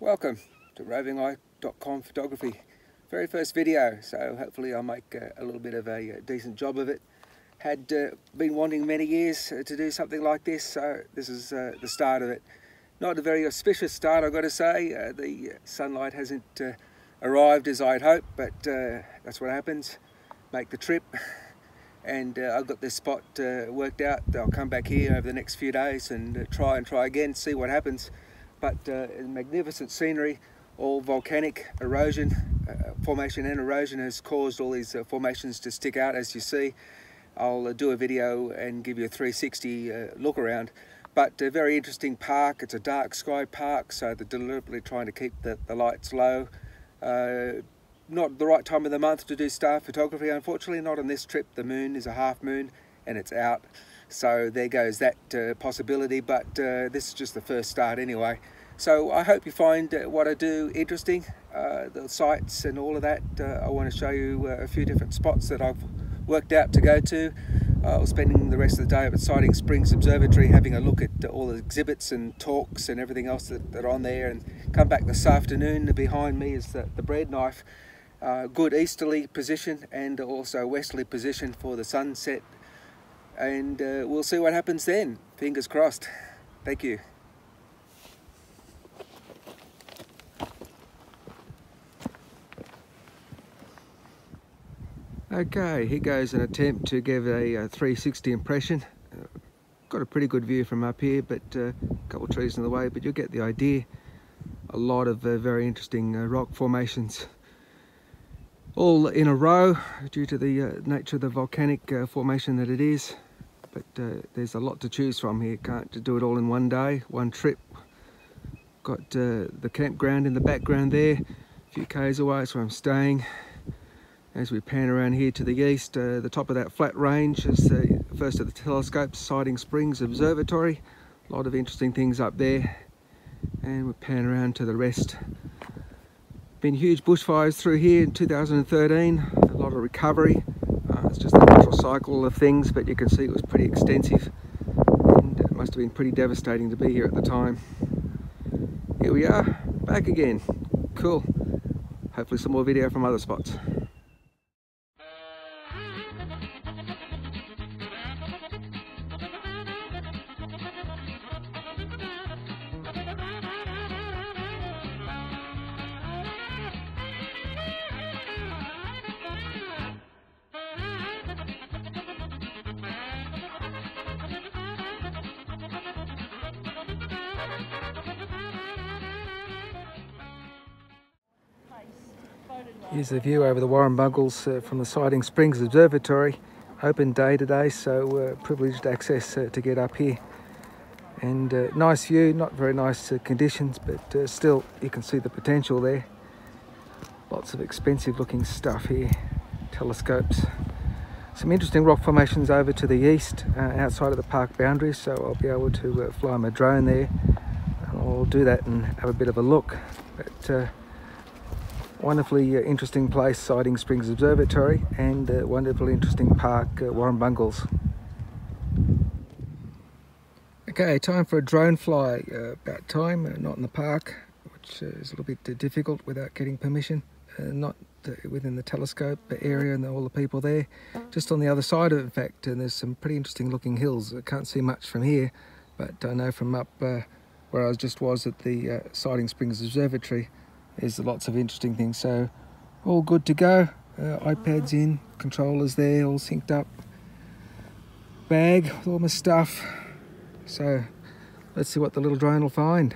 Welcome to rovingeye.com photography. Very first video, so hopefully I'll make a little bit of a decent job of it. Had been wanting many years to do something like this, so this is the start of it. Not a very auspicious start, I've got to say. The sunlight hasn't arrived as I'd hoped, but that's what happens. Make the trip, and I've got this spot worked out. I'll come back here over the next few days and try again, see what happens. But magnificent scenery, all volcanic erosion, formation and erosion has caused all these formations to stick out, as you see. I'll do a video and give you a 360 look around. But a very interesting park. It's a dark sky park, so they're deliberately trying to keep the lights low. Not the right time of the month to do star photography, unfortunately. Not on this trip. The moon is a half moon and it's out. So there goes that possibility, but this is just the first start anyway. So I hope you find what I do interesting, the sights and all of that. I want to show you a few different spots that I've worked out to go to. I was spending the rest of the day at Siding Springs Observatory having a look at all the exhibits and talks and everything else that are on there, and come back this afternoon. Behind me is the bread knife. Good easterly position and also westerly position for the sunset. And we'll see what happens then. Fingers crossed. Thank you. Okay, here goes an attempt to give a 360 impression. Got a pretty good view from up here, but a couple of trees in the way, but you'll get the idea. A lot of very interesting rock formations, all in a row due to the nature of the volcanic formation that it is. But there's a lot to choose from here. Can't do it all in one day, one trip. Got the campground in the background there, a few k's away, that's where I'm staying. As we pan around here to the east, the top of that flat range is the first of the telescopes, Siding Springs Observatory. A lot of interesting things up there. And we pan around to the rest. Been huge bushfires through here in 2013, a lot of recovery. It's just the natural cycle of things, but you can see it was pretty extensive, and it must have been pretty devastating to be here at the time. Here we are, back again. Cool. Hopefully some more video from other spots. Here's the view over the Warrumbungles from the Siding Springs Observatory. Open day today, so privileged access to get up here. And nice view, not very nice conditions, but still you can see the potential there. Lots of expensive looking stuff here, telescopes. Some interesting rock formations over to the east, outside of the park boundaries, so I'll be able to fly my drone there. I'll do that and have a bit of a look. But wonderfully interesting place, Siding Springs Observatory, and wonderfully interesting park, Warrumbungles. Okay, time for a drone fly. About time, not in the park, which is a little bit difficult without getting permission. Not within the telescope area and all the people there. Just on the other side of it, in fact, and there's some pretty interesting looking hills. I can't see much from here, but I know from up where I just was at the Siding Springs Observatory, there's lots of interesting things. So all good to go. iPads in, controllers there, all synced up. Bag with all my stuff. So let's see what the little drone will find.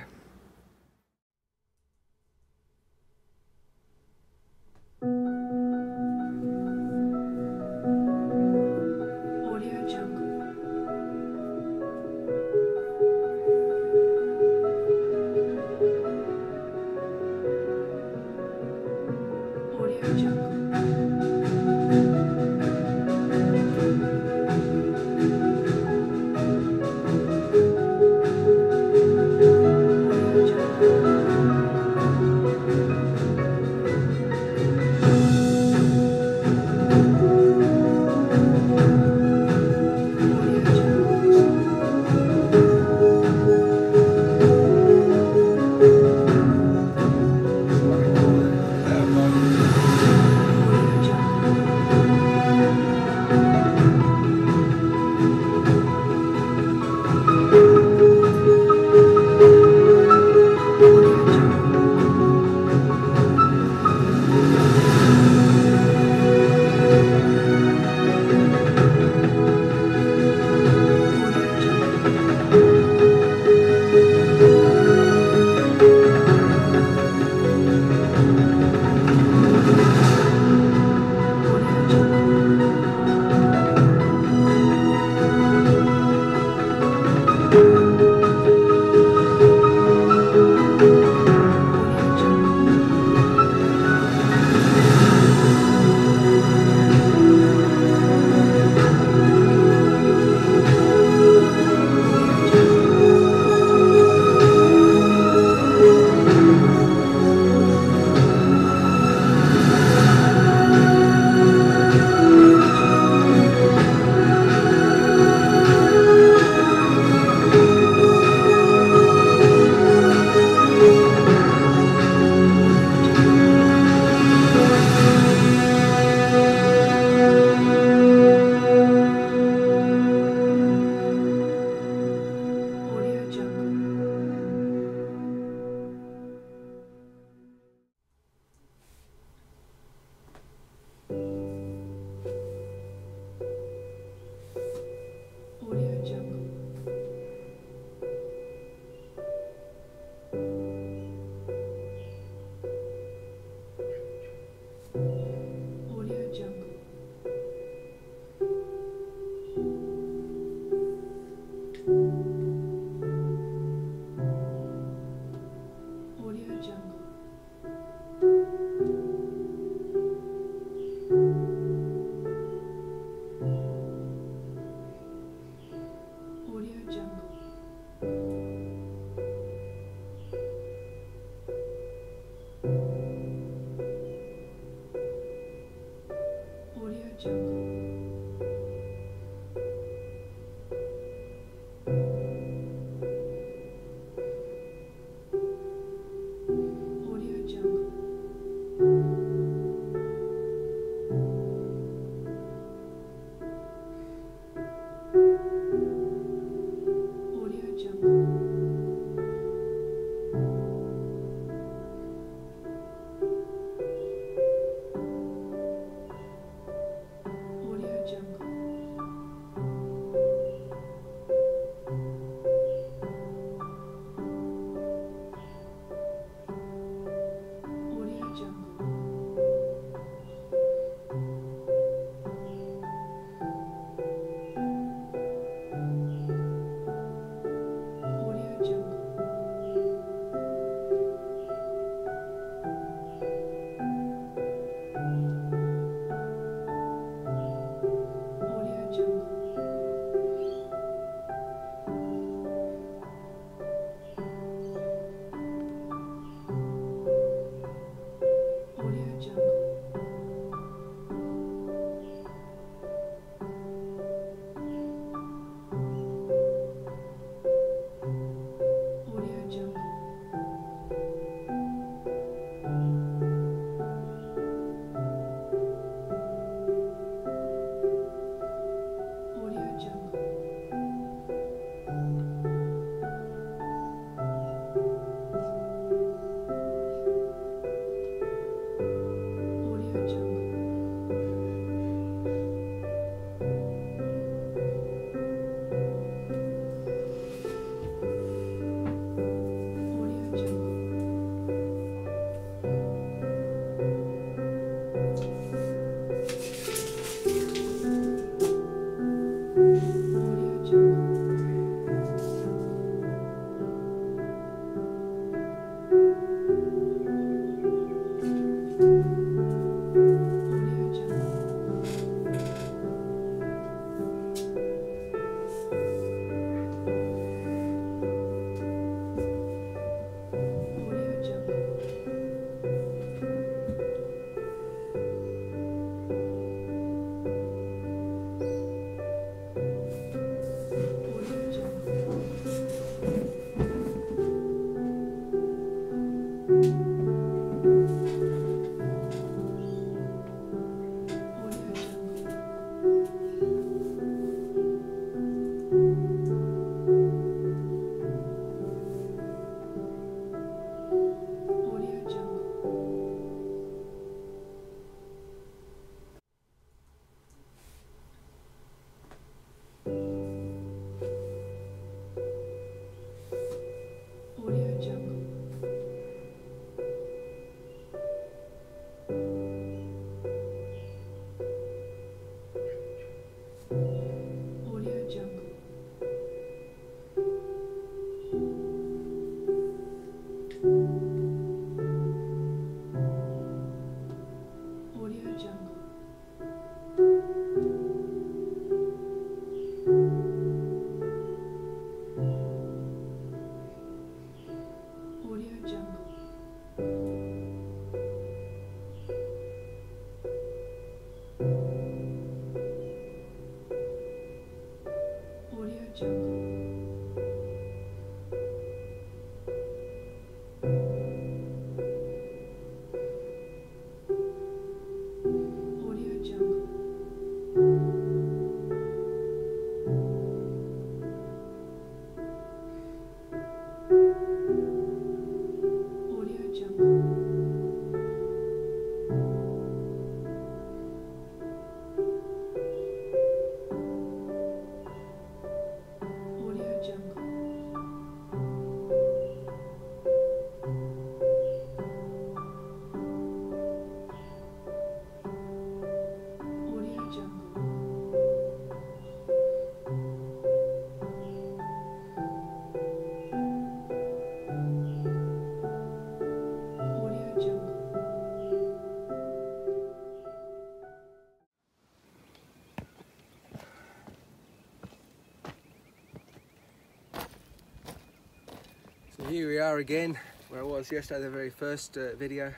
So here we are again, where I was yesterday, the very first video,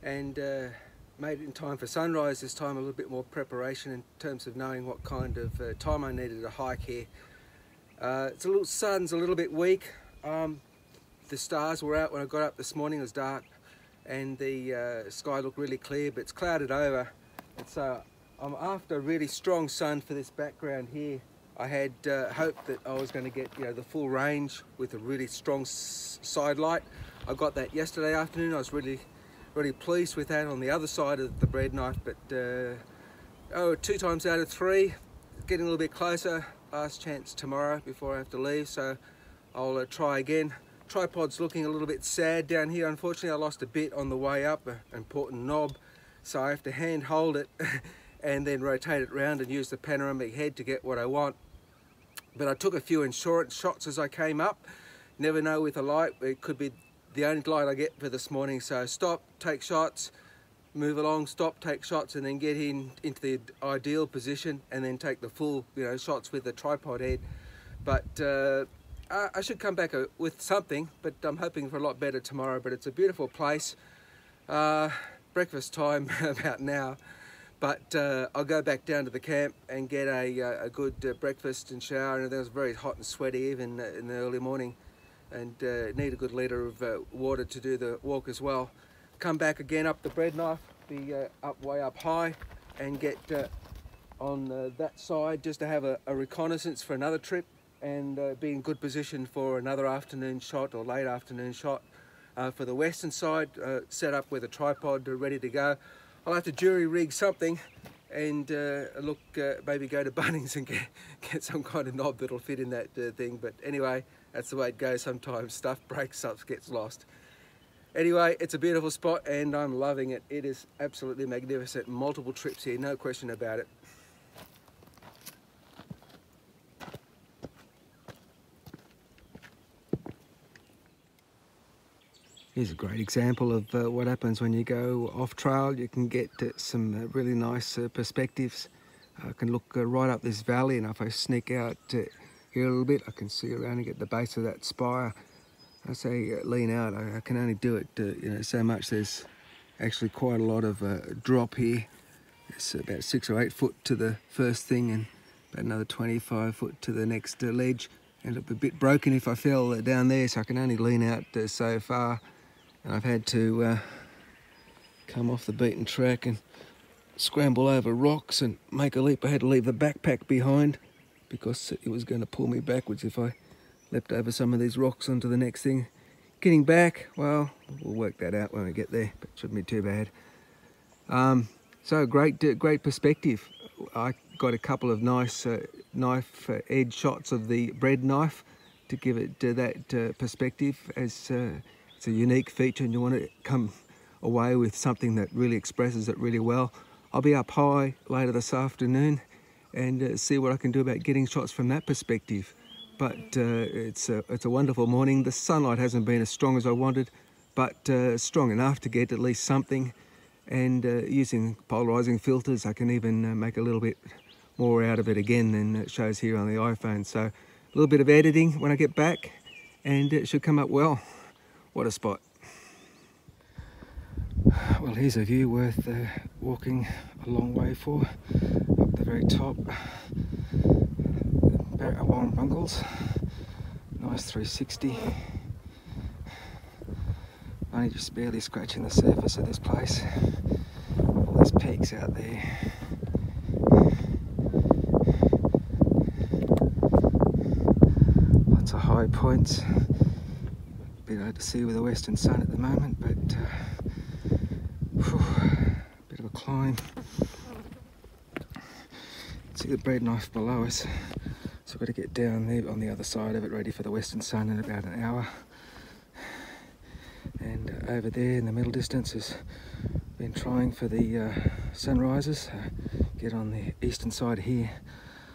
and made it in time for sunrise this time. A little bit more preparation in terms of knowing what kind of time I needed to hike here. Sun's a little bit weak. The stars were out when I got up this morning. It was dark and the sky looked really clear, but it's clouded over. And so I'm after a really strong sun for this background here. I had hoped that I was going to get the full range with a really strong side light. I got that yesterday afternoon. I was really pleased with that on the other side of the bread knife, but 2 times out of 3, getting a little bit closer. Last chance tomorrow before I have to leave, so I'll try again. Tripod's looking a little bit sad down here. Unfortunately, I lost a bit on the way up, an important knob, so I have to hand hold it and then rotate it round and use the panoramic head to get what I want. But I took a few insurance shots as I came up. Never know with a light, it could be the only light I get for this morning. So stop, take shots, move along, stop, take shots, and then get into the ideal position, and then take the full shots with the tripod head. But I should come back with something, but I'm hoping for a lot better tomorrow. But it's a beautiful place. Breakfast time about now. But I'll go back down to the camp and get a good breakfast and shower. And it was very hot and sweaty even in the early morning, and need a good litre of water to do the walk as well. Come back again up the bread knife, be way up high, and get on that side just to have a reconnaissance for another trip, and be in good position for another afternoon shot or late afternoon shot for the western side, set up with a tripod ready to go. I'll have to jury rig something and maybe go to Bunnings and get some kind of knob that'll fit in that thing. But anyway, that's the way it goes sometimes. Stuff breaks, stuff gets lost. Anyway, it's a beautiful spot and I'm loving it. It is absolutely magnificent. Multiple trips here, no question about it. Here's a great example of what happens when you go off trail. You can get some really nice perspectives. I can look right up this valley, and if I sneak out here a little bit, I can see around and get the base of that spire. I say lean out, I can only do it so much. There's actually quite a lot of drop here. It's about 6 or 8 foot to the first thing and about another 25 foot to the next ledge. End up a bit broken if I fell down there, so I can only lean out so far. And I've had to come off the beaten track and scramble over rocks and make a leap. I had to leave the backpack behind because it was going to pull me backwards if I leapt over some of these rocks onto the next thing. Getting back, well, we'll work that out when we get there, but it shouldn't be too bad. So great perspective. I got a couple of nice knife edge shots of the bread knife to give it that perspective, as it's a unique feature and you want to come away with something that really expresses it really well. I'll be up high later this afternoon and see what I can do about getting shots from that perspective. But it's a wonderful morning. The sunlight hasn't been as strong as I wanted, but strong enough to get at least something. And using polarizing filters, I can even make a little bit more out of it again than it shows here on the iPhone. So a little bit of editing when I get back and it should come up well. What a spot. Well, here's a view worth walking a long way for. Up the very top, Warrumbungles Warrumbungles. Nice 360. Only just barely scratching the surface of this place. All those peaks out there. Lots of high points. Bit hard to see with the western sun at the moment, but bit of a climb. See the bread knife below us, so we've got to get down there on the other side of it, ready for the western sun in about an hour. And over there in the middle distance has been trying for the sunrises. Get on the eastern side here.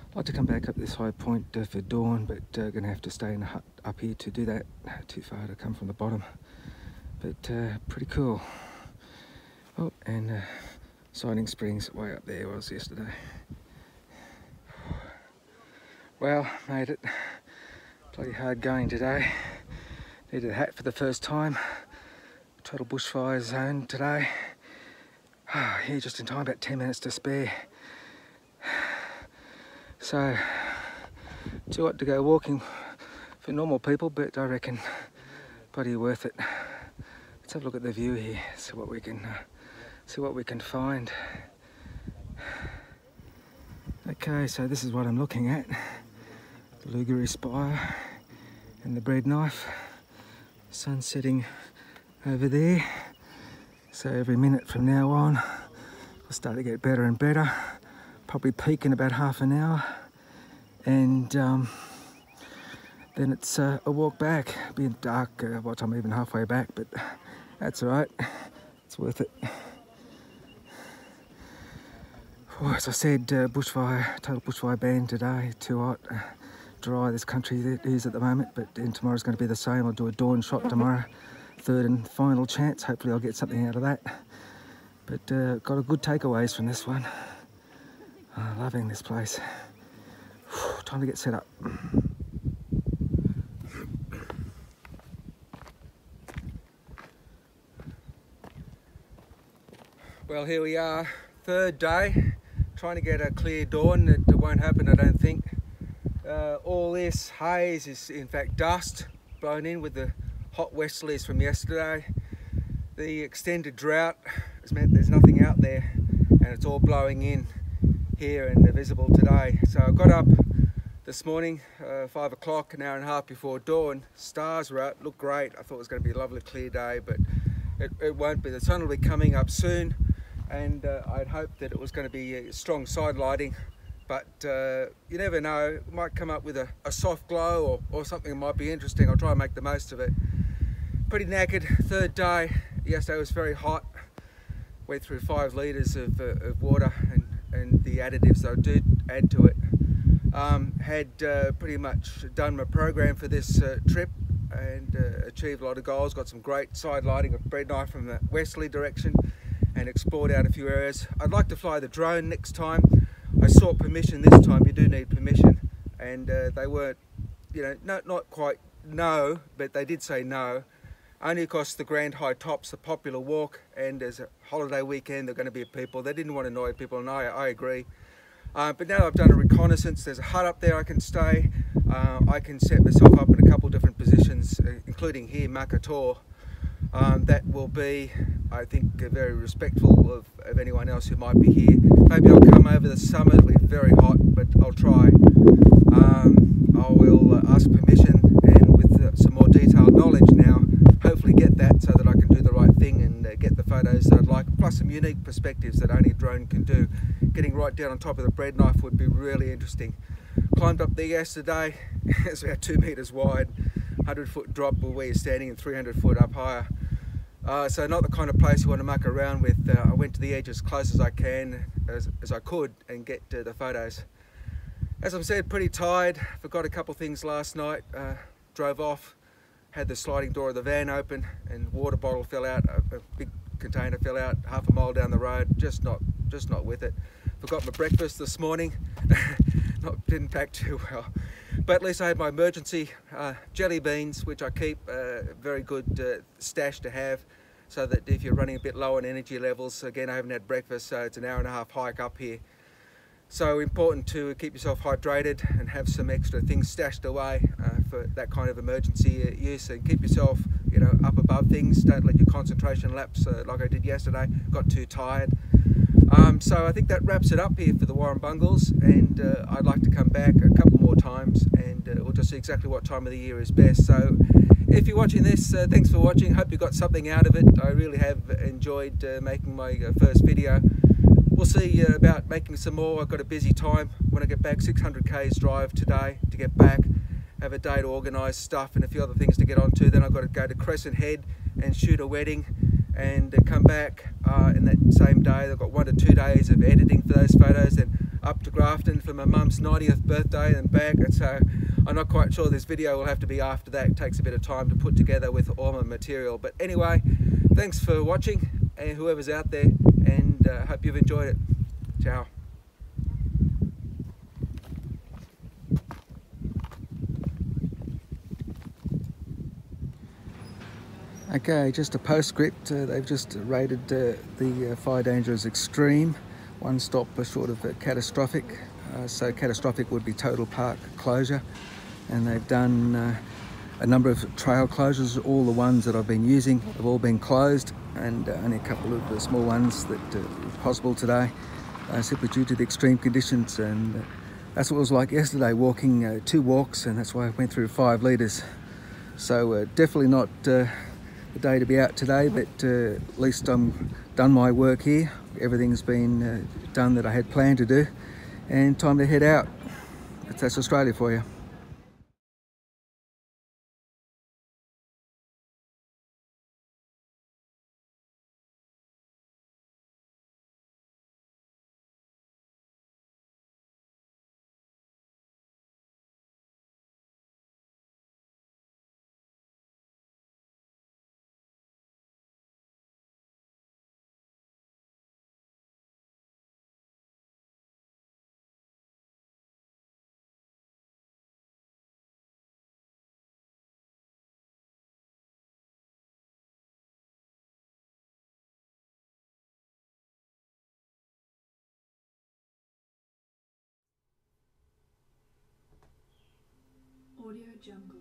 I'd like to come back up this high point for dawn, but going to have to stay in a hut up here to do that. Too far to come from the bottom, but pretty cool. Oh, and Siding Springs way up there was yesterday. Well, made it. Bloody hard going today. Needed a hat for the first time. Total bushfire zone today. Here just in time, about 10 minutes to spare. So, too hot to go walking for normal people, but I reckon bloody worth it. Let's have a look at the view here, see what we can find. Okay, so this is what I'm looking at. The Lugari Spire and the bread knife. Sun setting over there. So every minute from now on, it'll start to get better and better. Probably peak in about half an hour. And then it's a walk back. Being dark by the time I'm even halfway back, but that's all right. It's worth it. Well, as I said, bushfire, total bushfire ban today. Too hot, dry this country it is at the moment, but then tomorrow's going to be the same. I'll do a dawn shot tomorrow, third and final chance. Hopefully I'll get something out of that. But got a good takeaways from this one. Loving this place. Time to get set up. Well, here we are, third day, trying to get a clear dawn. It won't happen, I don't think. All this haze is in fact dust blown in with the hot westerlies from yesterday. The extended drought has meant there's nothing out there, and it's all blowing in here and visible today. So I got up this morning, 5 o'clock, an hour and a half before dawn. Stars were out, looked great. I thought it was going to be a lovely clear day, but it won't be. The sun will be coming up soon, and I'd hoped that it was going to be strong side lighting, but you never know. It might come up with a soft glow or something that might be interesting. I'll try and make the most of it. Pretty knackered, third day. Yesterday was very hot. Went through 5 litres of water and the additives that I do add to it. Had pretty much done my program for this trip and achieved a lot of goals. Got some great side lighting of bread knife from the westerly direction and explored out a few areas. I'd like to fly the drone next time. I sought permission this time. You do need permission, and they weren't, you know, not quite no, but they did say no. Only because the Grand High Top's a popular walk, and as a holiday weekend there are going to be people. They didn't want to annoy people, and I agree. But now that I've done a reconnaissance, there's a hut up there I can stay. I can set myself up in a couple of different positions, including here, Makator. That will be, I think, very respectful of anyone else who might be here. Maybe I'll come over the summer. It'll be very hot, but I'll try. I will ask permission, and with some more detailed knowledge now, hopefully get that so that I can do the right thing and get the photos that I'd like, plus some unique perspectives that only a drone can do. Getting right down on top of the bread knife would be really interesting. Climbed up there yesterday. It's about 2 meters wide, 100-foot drop where you're standing and 300 foot up higher. So not the kind of place you want to muck around with. I went to the edge as close as I can, as I could, and get the photos. As I've said, pretty tired. Forgot a couple things last night. Drove off, had the sliding door of the van open, and water bottle fell out. A big container fell out half a mile down the road. Just not with it. Forgot my breakfast this morning. Didn't pack too well. But at least I had my emergency jelly beans, which I keep, very good stash to have, so that if you're running a bit low on energy levels. Again, I haven't had breakfast, so it's an hour and a half hike up here. So important to keep yourself hydrated and have some extra things stashed away for that kind of emergency use, and keep yourself, you know, up above things. Don't let your concentration lapse like I did yesterday. Got too tired. So I think that wraps it up here for the Warrumbungles, and I'd like to come back a couple more times, and we'll just see exactly what time of the year is best. So if you're watching this, thanks for watching. Hope you got something out of it. I really have enjoyed making my first video. We'll see about making some more. I've got a busy time when I get back. 600 k's drive today to get back. Have a day to organise stuff and a few other things to get onto. Then I've got to go to Crescent Head and shoot a wedding, and come back in that same day. I've got 1 to 2 days of editing for those photos, and up to Grafton for my mum's 90th birthday and back. And so I'm not quite sure this video will have to be after that. It takes a bit of time to put together with all my material. But anyway, thanks for watching, and whoever's out there, and hope you've enjoyed it. Ciao. Okay, just a postscript. They've just rated the fire danger as extreme, 1 stop short of catastrophic. So catastrophic would be total park closure, and they've done a number of trail closures. All the ones that I've been using have all been closed, and only a couple of small ones that were possible today, simply due to the extreme conditions. And that's what it was like yesterday, walking 2 walks, and that's why I went through 5 litres. So definitely not the day to be out today, but at least I'm done my work here. Everything's been done that I had planned to do, and time to head out. That's Australia for you. Audio Jungle.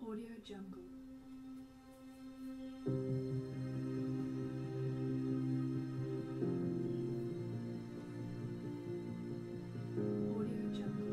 Audio Jungle. Audio Jungle.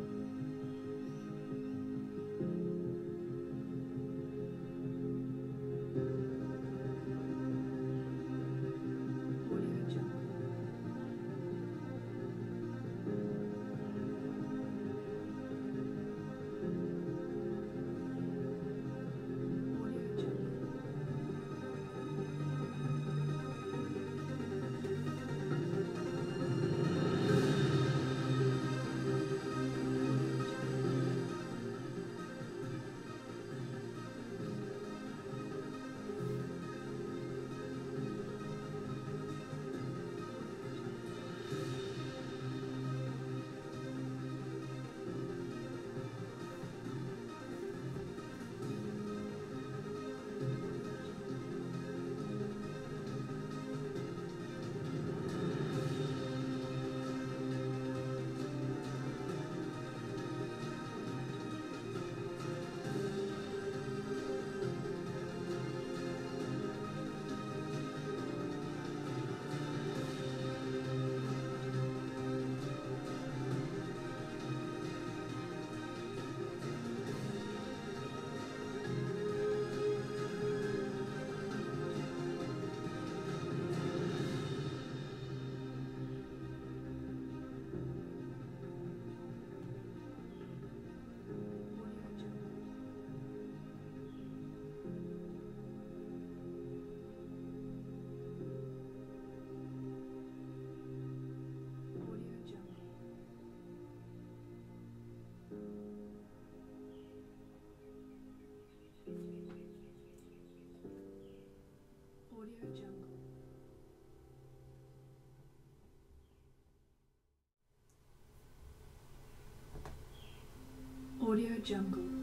Audio Jungle.